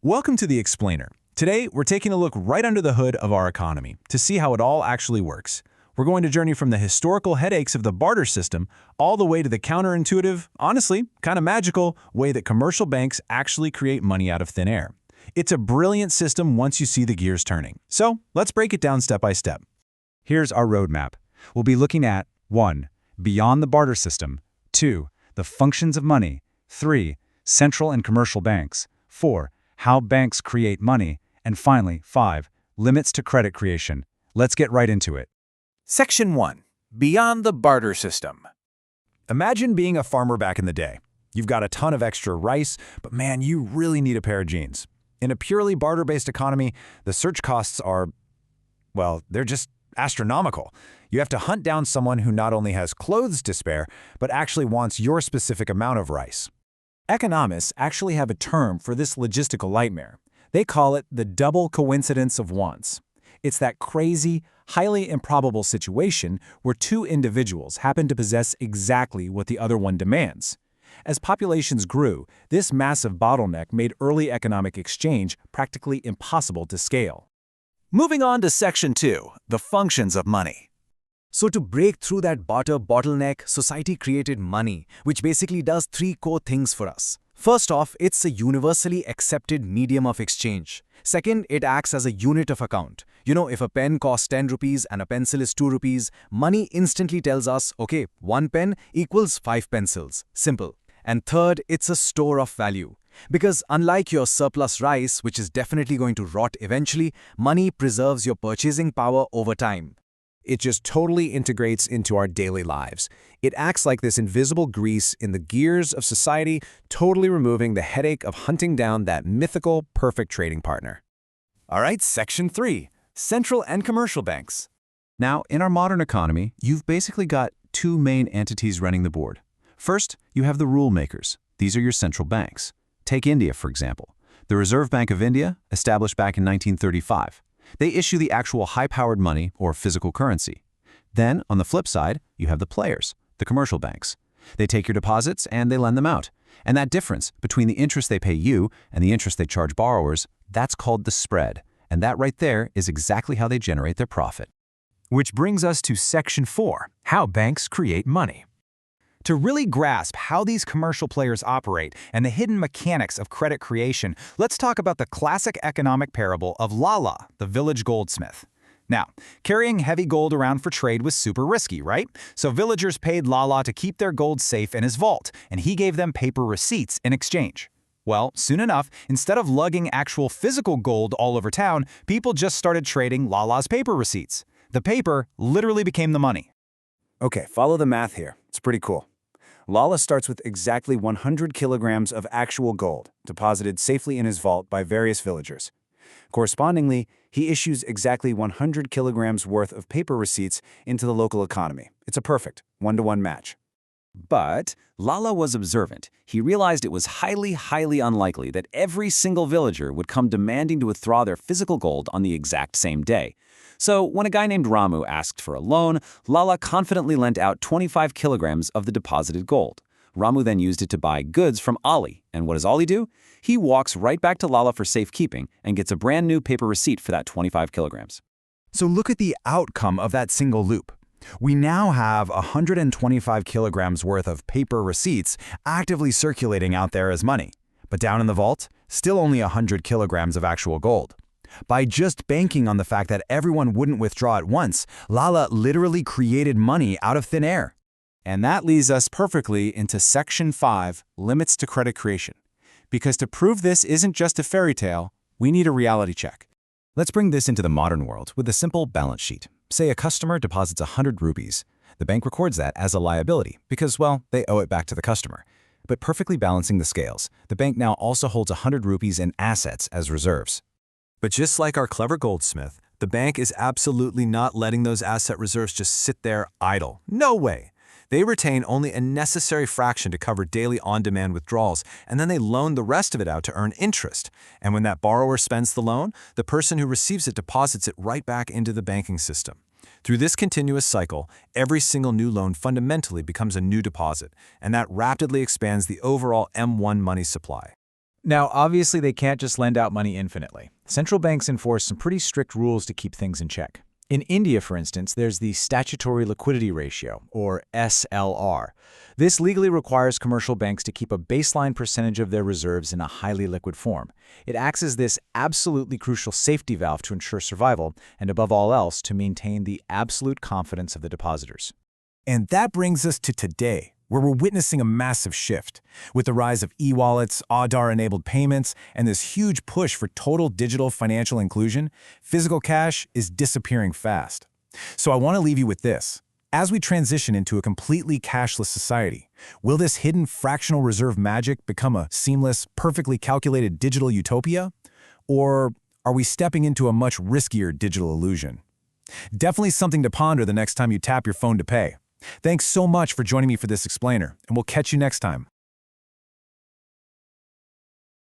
Welcome to The Explainer. Today, we're taking a look right under the hood of our economy to see how it all actually works. We're going to journey from the historical headaches of the barter system all the way to the counterintuitive, honestly, kind of magical way that commercial banks actually create money out of thin air. It's a brilliant system once you see the gears turning. So, let's break it down step by step. Here's our roadmap. We'll be looking at 1. Beyond the barter system. 2. The functions of money. 3. Central and commercial banks. 4. How banks create money. And finally, 5. Limits to credit creation. Let's get right into it. Section 1. Beyond the barter system. Imagine being a farmer back in the day. You've got a ton of extra rice, but man, you really need a pair of jeans. In a purely barter-based economy, the search costs are, well, they're just astronomical. You have to hunt down someone who not only has clothes to spare, but actually wants your specific amount of rice. Economists actually have a term for this logistical nightmare. They call it the double coincidence of wants. It's that crazy, highly improbable situation where two individuals happen to possess exactly what the other one demands. As populations grew, this massive bottleneck made early economic exchange practically impossible to scale. Moving on to Section 2, the functions of money. So to break through that barter bottleneck, society created money, which basically does three core things for us. First off, it's a universally accepted medium of exchange. Second, it acts as a unit of account. If a pen costs 10 rupees and a pencil is 2 rupees, money instantly tells us, okay, 1 pen equals 5 pencils. Simple. And third, it's a store of value. Because unlike your surplus rice, which is definitely going to rot eventually, money preserves your purchasing power over time. It just totally integrates into our daily lives. It acts like this invisible grease in the gears of society, totally removing the headache of hunting down that mythical, perfect trading partner. All right, Section 3, central and commercial banks. Now, in our modern economy, you've basically got two main entities running the board. First, you have the rule makers. These are your central banks. Take India, for example. The Reserve Bank of India, established back in 1935. They issue the actual high-powered money, or physical currency. Then, on the flip side, you have the players, the commercial banks. They take your deposits and they lend them out. And that difference between the interest they pay you and the interest they charge borrowers, that's called the spread. And that right there is exactly how they generate their profit. Which brings us to Section 4, how banks create money. To really grasp how these commercial players operate and the hidden mechanics of credit creation, let's talk about the classic economic parable of Lala, the village goldsmith. Now, carrying heavy gold around for trade was super risky, right? So villagers paid Lala to keep their gold safe in his vault, and he gave them paper receipts in exchange. Well, soon enough, instead of lugging actual physical gold all over town, people just started trading Lala's paper receipts. The paper literally became the money. Okay, follow the math here. It's pretty cool. Lala starts with exactly 100 kilograms of actual gold, deposited safely in his vault by various villagers. Correspondingly, he issues exactly 100 kilograms worth of paper receipts into the local economy. It's a perfect one-to-one match. But Lala was observant. He realized it was highly unlikely that every single villager would come demanding to withdraw their physical gold on the exact same day. So when a guy named Ramu asked for a loan, Lala confidently lent out 25 kilograms of the deposited gold. Ramu then used it to buy goods from Ali. And what does Ali do? He walks right back to Lala for safekeeping and gets a brand new paper receipt for that 25 kilograms. So look at the outcome of that single loop. We now have 125 kilograms worth of paper receipts actively circulating out there as money. But down in the vault, still only 100 kilograms of actual gold. By just banking on the fact that everyone wouldn't withdraw at once, Lala literally created money out of thin air. And that leads us perfectly into Section 5, limits to credit creation. Because to prove this isn't just a fairy tale, we need a reality check. Let's bring this into the modern world with a simple balance sheet. Say a customer deposits 100 rupees. The bank records that as a liability because, well, they owe it back to the customer. But perfectly balancing the scales, the bank now also holds 100 rupees in assets as reserves. But just like our clever goldsmith, the bank is absolutely not letting those asset reserves just sit there idle. No way! They retain only a necessary fraction to cover daily on-demand withdrawals, and then they loan the rest of it out to earn interest. And when that borrower spends the loan, the person who receives it deposits it right back into the banking system. Through this continuous cycle, every single new loan fundamentally becomes a new deposit, and that rapidly expands the overall M1 money supply. Now, obviously, they can't just lend out money infinitely. Central banks enforce some pretty strict rules to keep things in check. In India, for instance, there's the Statutory Liquidity Ratio, or SLR. This legally requires commercial banks to keep a baseline percentage of their reserves in a highly liquid form. It acts as this absolutely crucial safety valve to ensure survival, and above all else, to maintain the absolute confidence of the depositors. And that brings us to today, where we're witnessing a massive shift. With the rise of e-wallets, Aadhaar-enabled payments, and this huge push for total digital financial inclusion, physical cash is disappearing fast. So I want to leave you with this. As we transition into a completely cashless society, will this hidden fractional reserve magic become a seamless, perfectly calculated digital utopia? Or are we stepping into a much riskier digital illusion? Definitely something to ponder the next time you tap your phone to pay. Thanks so much for joining me for this explainer, and we'll catch you next time.